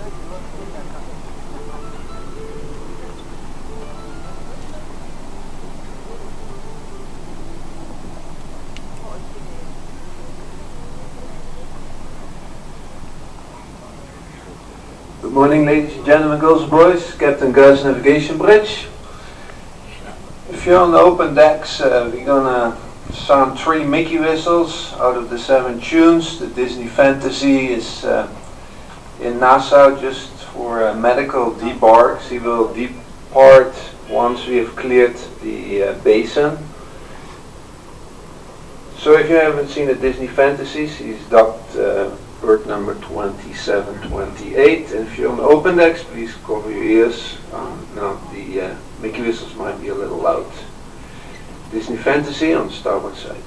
Good morning, ladies and gentlemen, girls and boys. Captain Guy's Navigation Bridge. If you're on the open decks, we're gonna sound 3 Mickey whistles out of the 7 tunes. The Disney Fantasy is in Nassau just for a medical debarks. He will depart once we have cleared the basin. So if you haven't seen the Disney Fantasies, he's docked berth number 2728. And if you're on the open decks, please cover your ears. Now the Mickey whistles might be a little loud. Disney Fantasy on the starboard side.